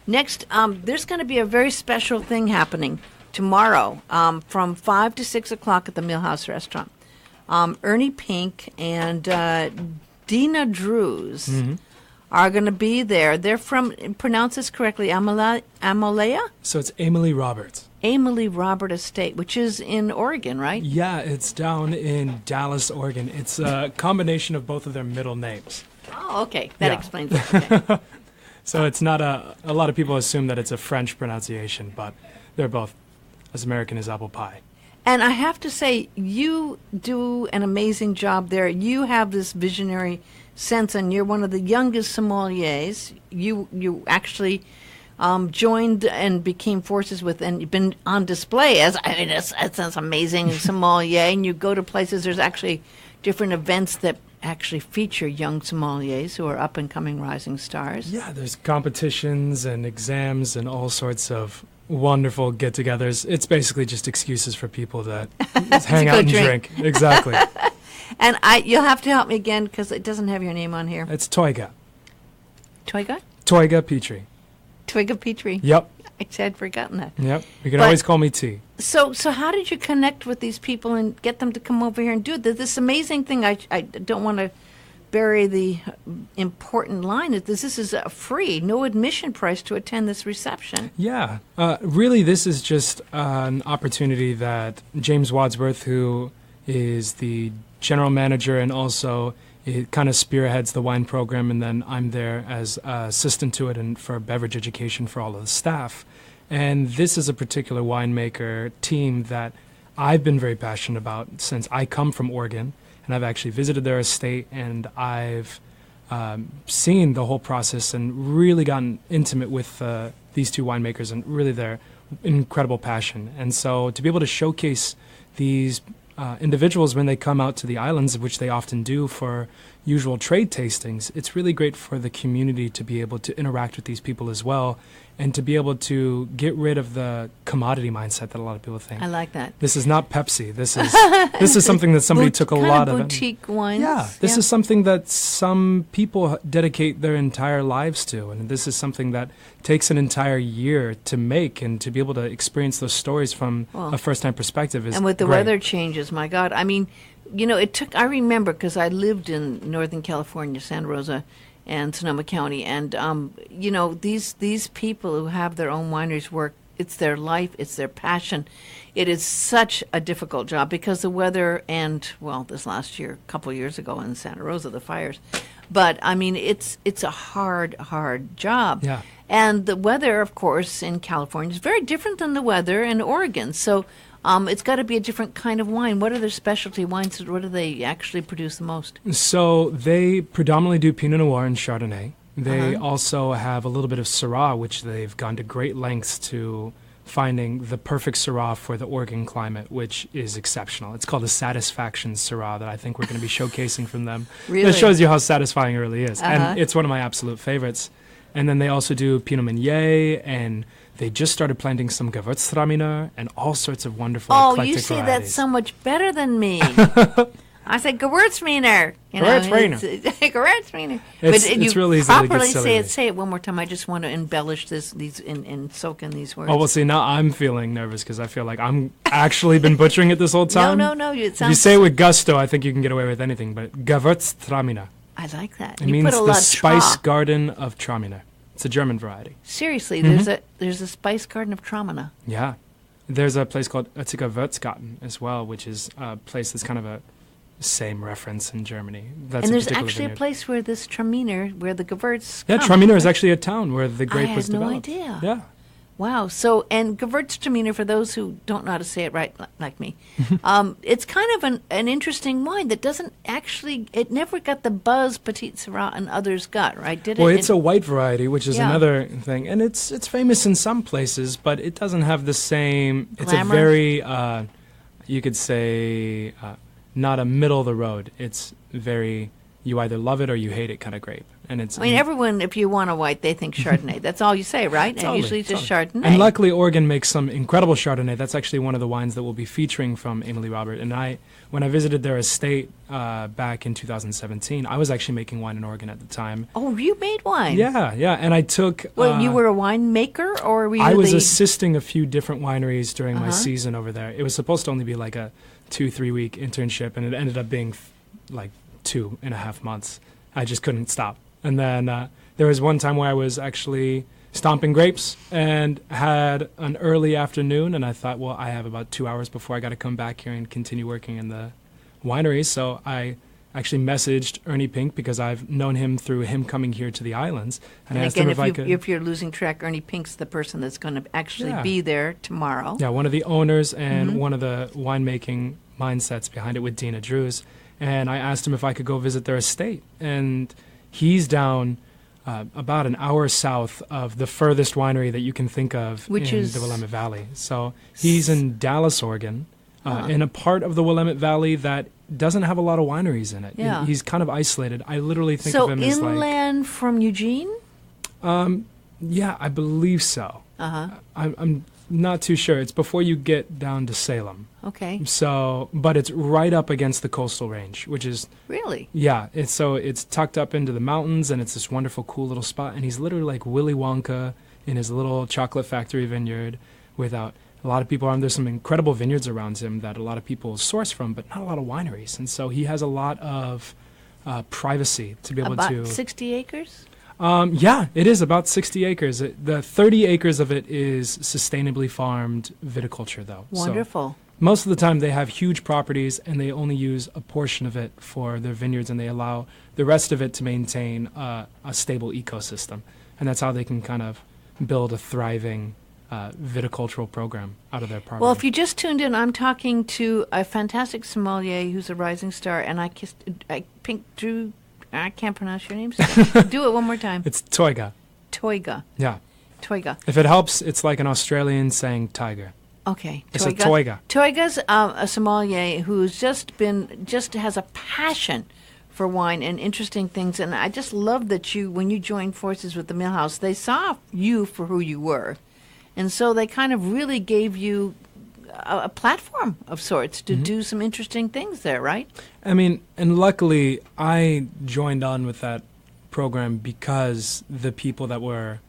Next, there's going to be a very special thing happening tomorrow from 5 to 6 o'clock at the Millhouse Restaurant. Ernie Pink and Dena Drews are going to be there. They're from, pronounce this correctly, Amalie? So it's Amalie Roberts. Amalie Robert Estate, which is in Oregon, right? Yeah, it's down in Dallas, Oregon. It's a combination of both of their middle names. Oh, okay. That explains it. Okay. So it's not a lot of people assume that it's a French pronunciation, but they're both as American as apple pie. And I have to say, you do an amazing job there. You have this visionary sense, and you're one of the youngest sommeliers. You actually joined and became forces with, and you've been on display as, I mean, it's amazing sommelier. And you go to places, there's actually different events that actually feature young sommeliers who are up and coming rising stars. Yeah, there's competitions and exams and all sorts of wonderful get-togethers. It's basically just excuses for people that hang out and drink. Exactly. And you'll have to help me again because it doesn't have your name on here. It's Toiga. Toiga? Toiga Petrie. Toiga Petrie. Yep. I'd forgotten that. Yep. You can always call me T. So how did you connect with these people and get them to come over here and do it? This amazing thing, I don't want to bury the important line, is this is a free, no admission price to attend this reception. Yeah. Really, this is just an opportunity that James Wadsworth, who is the general manager and also it kind of spearheads the wine program, and then I'm there as assistant to it and for beverage education for all of the staff. And this is a particular winemaker team that I've been very passionate about since I come from Oregon, and I've actually visited their estate, and I've seen the whole process and really gotten intimate with these two winemakers and really their incredible passion. And so to be able to showcase these individuals when they come out to the islands, which they often do for usual trade tastings, it's really great for the community to be able to interact with these people as well, and to be able to get rid of the commodity mindset that a lot of people think. I like that. This is not Pepsi. This is something that somebody took a lot of boutique wines. Yeah, this is something that some people dedicate their entire lives to, and this is something that takes an entire year to make, and to be able to experience those stories from a first-time perspective is And with the great. weather changes, my God, I mean, you know, I remember, because I lived in Northern California, Santa Rosa and Sonoma County, and, you know, these people who have their own wineries work, it's their life, it's their passion. It is such a difficult job because the weather and, well, this last year, a couple of years ago in Santa Rosa, the fires. But, I mean, it's a hard job. Yeah. And the weather, of course, in California is very different than the weather in Oregon. So it's got to be a different kind of wine. What are their specialty wines? What do they actually produce the most? So they predominantly do Pinot Noir and Chardonnay. They also have a little bit of Syrah, which they've gone to great lengths to finding the perfect Syrah for the Oregon climate, which is exceptional. It's called the Satisfaction Syrah that I think we're going to be showcasing from them. Really? That shows you how satisfying it really is. And it's one of my absolute favorites. And then they also do Pinot Meunier, and they just started planting some Gewürztraminer and all sorts of wonderful eclectic you say varieties. that so much better than me. I said Gewürztraminer. Gewürztraminer. Gewürztraminer. It's really easy to get silly. Say it one more time. I just want to embellish these and soak in these words. Oh, well, see, now I'm feeling nervous because I feel like I'm actually been butchering it this whole time. No. If you say it with gusto, I think you can get away with anything. But Gewürztraminer. I like that. It means the spice garden of Traminer. It's a German variety. Seriously, there's a spice garden of Traminer. Yeah. There's a place called Oettinger Würzgarten as well, which is a place that's kind of a same reference in Germany. That's and there's actually a place where this Traminer, where the Gewürz Yeah, Traminer is actually a town where the grape was developed. I had no idea. Yeah. Wow. So, and Gewürztraminer, for those who don't know how to say it right, like me, it's kind of an interesting wine that doesn't actually, it never got the buzz Petite Syrah and others got, right? Did it? Well, it's a white variety, which is Yeah. another thing. And it's famous in some places, but it doesn't have the same, it's Glamour? a very, you could say, not a middle of the road. It's very, you either love it or you hate it kind of grape. And it's, I mean, everyone, if you want a white, they think Chardonnay. That's all you say, right? Totally, And usually it's just Chardonnay. And luckily, Oregon makes some incredible Chardonnay. That's actually one of the wines that we'll be featuring from Amalie Robert. And when I visited their estate back in 2017, I was actually making wine in Oregon at the time. Oh, you made wine? Yeah. And I took... Well, you were a winemaker, or were you I was assisting a few different wineries during my Uh-huh. season over there. It was supposed to only be like a 2-3 week internship, and it ended up being like 2.5 months. I just couldn't stop. And then there was one time where I was actually stomping grapes and had an early afternoon, and I thought, well, I have about 2 hours before I got to come back here and continue working in the winery. So I actually messaged Ernie Pink, because I've known him through him coming here to the islands, and I asked him if I could... if you're losing track, Ernie Pink's the person that's going to actually be there tomorrow. Yeah, one of the owners and one of the winemaking mindsets behind it with Dena Drews. And I asked him if I could go visit their estate. And he's down about an hour south of the furthest winery that you can think of, which in is the Willamette Valley. So he's in Dallas, Oregon, in a part of the Willamette Valley that doesn't have a lot of wineries in it. Yeah. He's kind of isolated. I literally think of him as like... So inland from Eugene? Yeah, I believe so. Uh-huh. I'm not too sure. It's before you get down to Salem. Okay. So, but it's right up against the coastal range, which is... Really? Yeah. It's tucked up into the mountains, and it's this wonderful, cool little spot. And he's literally like Willy Wonka in his little chocolate factory vineyard without... A lot of people around. There's some incredible vineyards around him that a lot of people source from, but not a lot of wineries. And so he has a lot of privacy to be able to... About 60 acres? Yeah, it is about 60 acres. The 30 acres of it is sustainably farmed viticulture, though. Wonderful. So most of the time they have huge properties, and they only use a portion of it for their vineyards, and they allow the rest of it to maintain a stable ecosystem. And that's how they can kind of build a thriving viticultural program out of their property. Well, if you just tuned in, I'm talking to a fantastic sommelier who's a rising star, and I can't pronounce your name. So do it one more time. It's Toiga. Toiga. Yeah. Toiga. If it helps, it's like an Australian saying tiger. Okay. It's a Toiga. Toiga's a sommelier who's just has a passion for wine and interesting things. And I just love that when you joined forces with the Millhouse, they saw you for who you were. And so they kind of really gave you a platform of sorts to do some interesting things there, right? I mean, and luckily I joined on with that program because the people that were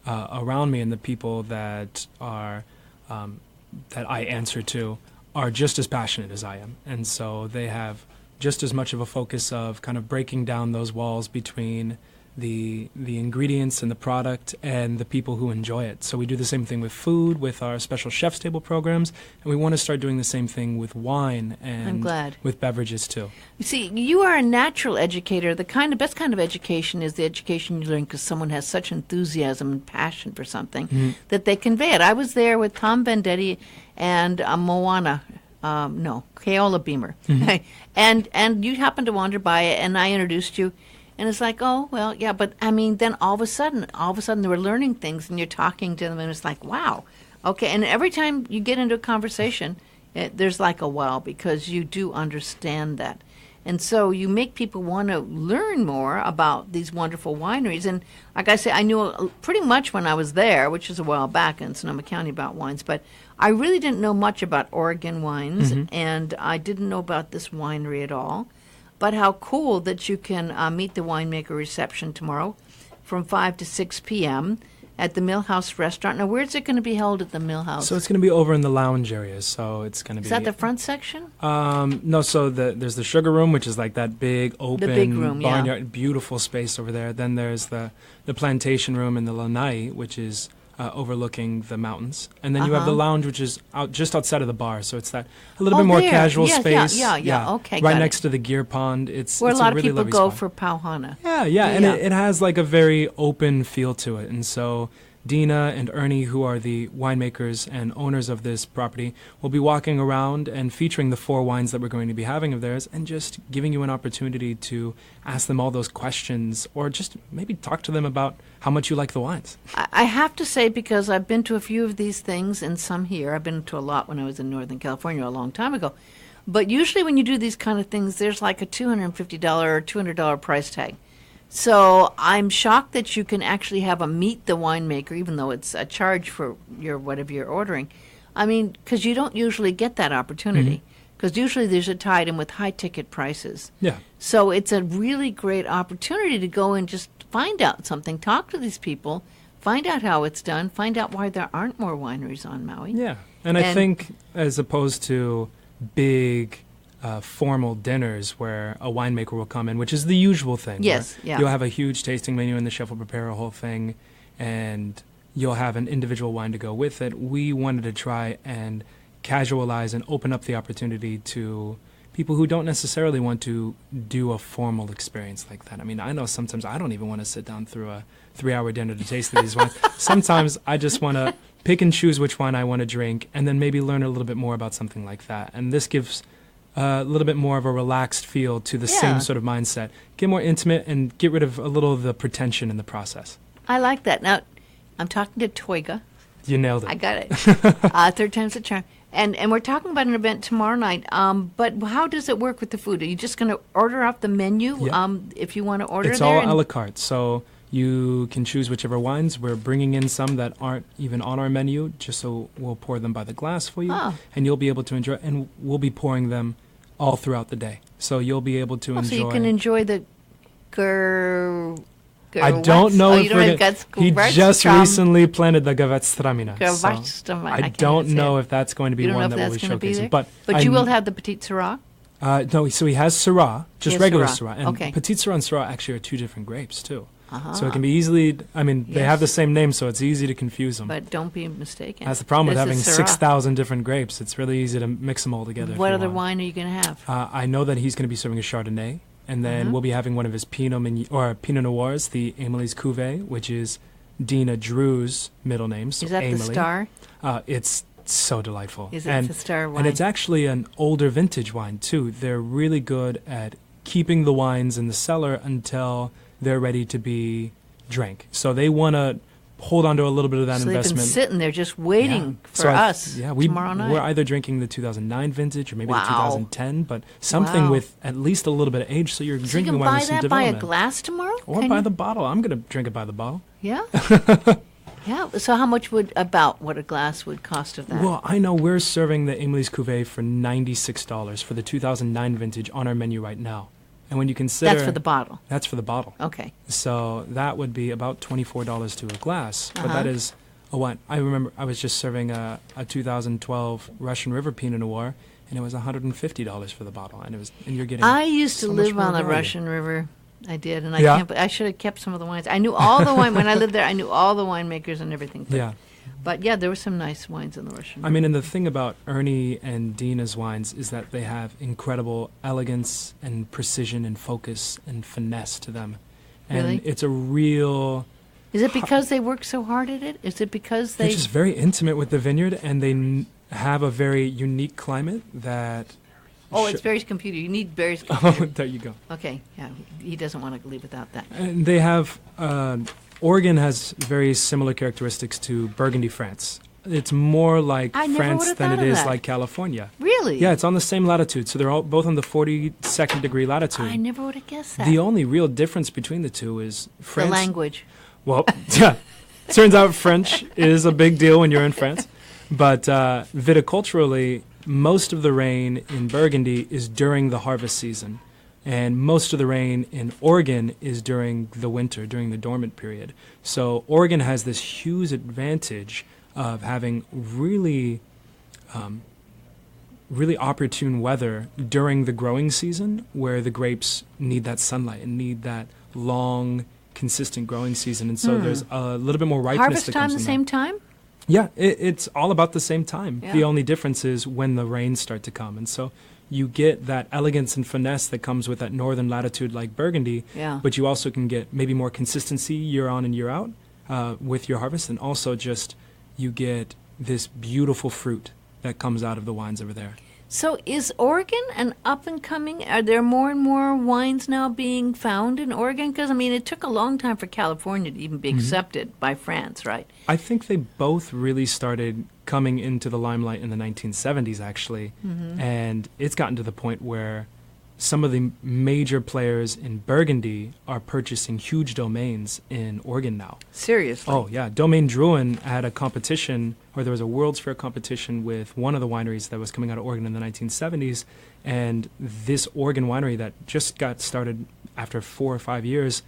around me and the people that are that I answer to are just as passionate as I am. And so they have just as much of a focus of kind of breaking down those walls between the ingredients and the product and the people who enjoy it. So we do the same thing with food, with our special chef's table programs, and we want to start doing the same thing with wine and I'm glad. with beverages too. You see, you are a natural educator. The best kind of education is the education you learn because someone has such enthusiasm and passion for something that they convey it. I was there with Tom Vendetti and Keola Beamer. And you happened to wander by it, and I introduced you. And it's like, oh, well, yeah, but I mean, then all of a sudden they were learning things, and you're talking to them, and it's like, wow. Okay, and every time you get into a conversation, there's like a wow, because you do understand that. And so you make people want to learn more about these wonderful wineries. And like I say, I knew pretty much when I was there, which is a while back in Sonoma County, about wines, but I really didn't know much about Oregon wines, and I didn't know about this winery at all. But how cool that you can meet the winemaker reception tomorrow from 5 to 6 p.m. at the Millhouse Restaurant. Now, where's it going to be held at the Millhouse? So it's going to be over in the lounge area. So it's going to be... Is that the front section? No, so there's the sugar room, which is like that big open big room, barnyard, beautiful space over there. Then there's the plantation room in the lanai, which is overlooking the mountains. And then you have the lounge, which is just outside of the bar. So it's that a little bit more casual space. Yeah. Okay, right next to the gear pond. Where it's a lot really of people lovely go spot. for pauhana. Yeah, and it has like a very open feel to it. And so Dena and Ernie, who are the winemakers and owners of this property, will be walking around and featuring the 4 wines that we're going to be having of theirs and just giving you an opportunity to ask them all those questions or just maybe talk to them about how much you like the wines. I have to say, because I've been to a few of these things and some here. I've been to a lot when I was in Northern California a long time ago. But usually when you do these kind of things, there's like a $250 or $200 price tag So I'm shocked that you can actually have a Meet the Winemaker, even though it's a charge for your whatever you're ordering. I mean, because you don't usually get that opportunity. Because usually there's a tied in with high ticket prices. Yeah. So it's a really great opportunity to go and just find out something, talk to these people, find out how it's done, find out why there aren't more wineries on Maui. Yeah. And I think as opposed to big formal dinners where a winemaker will come in, which is the usual thing. Yes, yeah. You'll have a huge tasting menu and the chef will prepare a whole thing and you'll have an individual wine to go with it. We wanted to try and casualize and open up the opportunity to people who don't necessarily want to do a formal experience like that. I mean, I know sometimes I don't even want to sit down through a 3-hour dinner to taste these wines. Sometimes I just want to pick and choose which wine I want to drink and then maybe learn a little bit more about something like that. And this gives a little bit more of a relaxed feel to the same sort of mindset. Get more intimate and get rid of a little of the pretension in the process. I like that. Now, I'm talking to Toiga. You nailed it. I got it. Third time's a charm. And we're talking about an event tomorrow night. But how does it work with the food? Are you just going to order off the menu if you want to order it's there? It's all a la carte. So you can choose whichever wines. We're bringing in some that aren't even on our menu, just so we'll pour them by the glass for you. And you'll be able to enjoy. And we'll be pouring them all throughout the day. So you'll be able to enjoy. So you can enjoy the I don't know if he just from recently planted the Gewürztraminer. So I don't know if that's going to be one that we'll be showcasing. But you will have the Petit Syrah? No, so he has Syrah, just regular Syrah. And okay. Petit Syrah and Syrah actually are two different grapes, too. So it can be easily, they have the same name, so it's easy to confuse them. But don't be mistaken. That's the problem with having 6,000 different grapes. It's really easy to mix them all together. What other wine are you going to have? I know that he's going to be serving a Chardonnay. And then we'll be having one of his Pinot Noirs, the Amalie's Cuvée, which is Dena Drew's middle name. So is that Amalie. the star? It's so delightful. Is it the star wine? And it's actually an older vintage wine, too. They're really good at keeping the wines in the cellar until they're ready to be drank. So they want to hold on to a little bit of that investment. So they've been sitting there just waiting for us tomorrow night. We're either drinking the 2009 vintage or maybe the 2010, but something with at least a little bit of age, so you're drinking wine with some development. So you can buy that by a glass tomorrow? Or by the bottle. I'm going to drink it by the bottle. Yeah? Yeah. So how much would a glass would cost of that? Well, I know we're serving the Amalie's Cuvée for $96 for the 2009 vintage on our menu right now. And when you consider... That's for the bottle? That's for the bottle. Okay. So that would be about $24 to a glass. But that is a wine. I remember I was just serving a 2012 Russian River Pinot Noir, and it was $150 for the bottle. And you're getting I used to live on the Russian River. I did, and I should have kept some of the wines. I knew all the wine... When I lived there, I knew all the winemakers and everything. But yeah, there were some nice wines in the Russian River. And the thing about Ernie and Dena's wines is that they have incredible elegance and precision and focus and finesse to them. And it's a real... Is it because they work so hard at it? Is it because they're just very intimate with the vineyard, and they have a very unique climate that... it's Barry's computer. You need Barry's computer. Oh, there you go. Okay, yeah, he doesn't want to leave without that. And they have... Oregon has very similar characteristics to Burgundy, France. It's more like France than it is like California. Really? Yeah, it's on the same latitude. So they're all both on the 42nd degree latitude. I never would have guessed that. The only real difference between the two is France. The language. Well, yeah. Turns out French is a big deal when you're in France. But viticulturally, most of the rain in Burgundy is during the harvest season. And most of the rain in Oregon is during the winter, during the dormant period. So Oregon has this huge advantage of having really opportune weather during the growing season, where the grapes need that sunlight and need that long, consistent growing season. And so there's a little bit more ripeness Harvest that comes time the same time? Yeah, it's all about the same time. Yeah. The only difference is when the rains start to come. And so you get that elegance and finesse that comes with that northern latitude like Burgundy, but you also can get maybe more consistency year on and year out with your harvest, and also just you get this beautiful fruit that comes out of the wines over there. So is Oregon an up-and-coming? Are there more and more wines now being found in Oregon? Because, it took a long time for California to even be accepted by France, right? I think they both really started coming into the limelight in the 1970s, actually. And it's gotten to the point where some of the major players in Burgundy are purchasing huge domains in Oregon now. Seriously? Oh, yeah. Domaine Drouhin had a competition, or there was a World's Fair competition with one of the wineries that was coming out of Oregon in the 1970s. And this Oregon winery that just got started after 4 or 5 years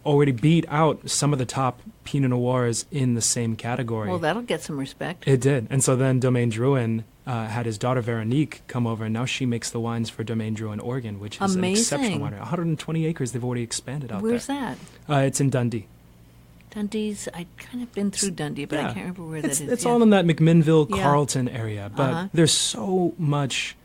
already beat out some of the top Pinot Noirs in the same category. Well, that'll get some respect. It did. And so then Domaine Drouhin had his daughter Veronique come over, and now she makes the wines for Domaine Drouhin, Oregon, which is an exceptional winery. 120 acres they've already expanded out Where's there. that? It's in Dundee. Dundee's, I've kind of been through Dundee, but I can't remember where that is. It's all in that McMinnville, Yeah. Carleton area. But there's so much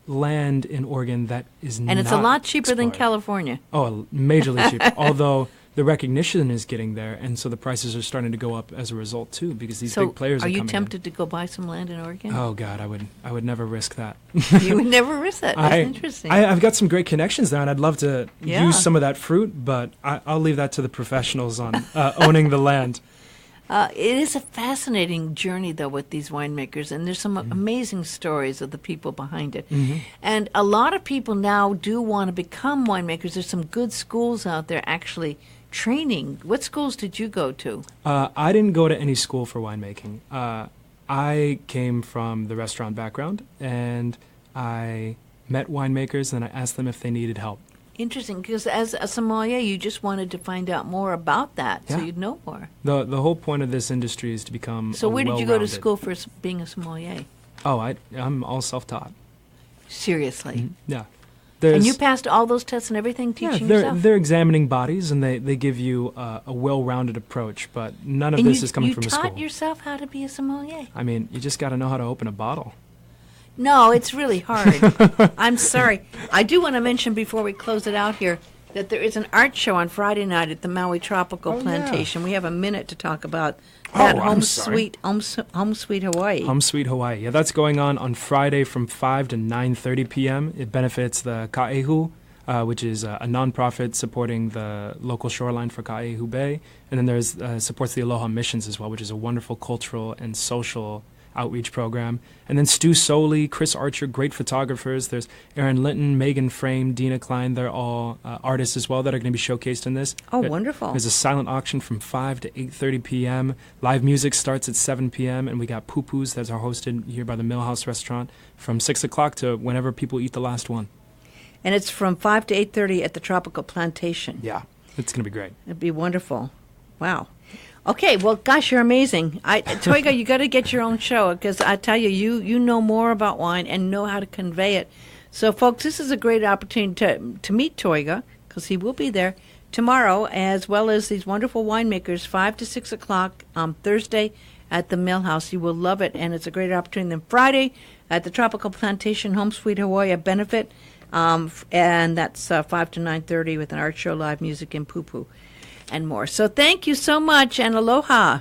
land in Oregon that is not And it's a lot cheaper than explored. California. Oh, majorly cheaper. Although the recognition is getting there, and so the prices are starting to go up as a result too, because these big players are you coming tempted to go buy some land in Oregon? Oh God, I would never risk that. You would never risk that. That's interesting. I've got some great connections there, and I'd love to Yeah. use some of that fruit, but I'll leave that to the professionals on owning the land. It is a fascinating journey, though, with these winemakers, and there's some amazing stories of the people behind it. And a lot of people now do want to become winemakers. There's some good schools out there actually training. What schools did you go to? I didn't go to any school for winemaking. I came from the restaurant background, and I met winemakers, and I asked them if they needed help. Interesting, because as a sommelier, you just wanted to find out more about that, so Yeah. you'd know more. The whole point of this industry is to become So where did you go to well-rounded. school for being a sommelier? Oh, I'm all self-taught. Seriously? Yeah. And you passed all those tests and everything teaching yourself? They're examining bodies, and they give you a well-rounded approach, but none of And this is coming from a you school. taught yourself how to be a sommelier? I mean, you just got to know how to open a bottle. No, it's really hard. I'm sorry. I do want to mention before we close it out here that there is an art show on Friday night at the Maui Tropical Plantation. We have a minute to talk about that. Home Sweet Hawaii. Home Sweet Hawaii. Yeah, that's going on Friday from 5 to 9:30 p.m. It benefits the Ka'ehu, which is a nonprofit supporting the local shoreline for Ka'ehu Bay. And then there's supports the Aloha Missions as well, which is a wonderful cultural and social outreach program. And then Stu Soley, Chris Archer, great photographers. There's Aaron Linton, Megan Frame, Dina Klein. They're all artists as well that are going to be showcased in this. Oh, wonderful. There's a silent auction from 5 to 8:30 p.m. Live music starts at 7 p.m. And we got poo-poos that are hosted here by the Millhouse Restaurant from 6 o'clock to whenever people eat the last one. And it's from 5 to 8:30 at the Tropical Plantation. Yeah, it's going to be great. It'd be wonderful. Wow. Okay, well, gosh, you're amazing. Toiga, you got to get your own show, because I tell you, you know more about wine and know how to convey it. So, folks, this is a great opportunity to meet Toiga, because he will be there tomorrow, as well as these wonderful winemakers, 5 to 6 o'clock Thursday at the Millhouse. You will love it, and it's a great opportunity. Then Friday at the Tropical Plantation, Home Sweet Hawaii, a benefit, and that's 5 to 9:30 with an art show, live music, and poo-poo. And more. So thank you so much, and aloha.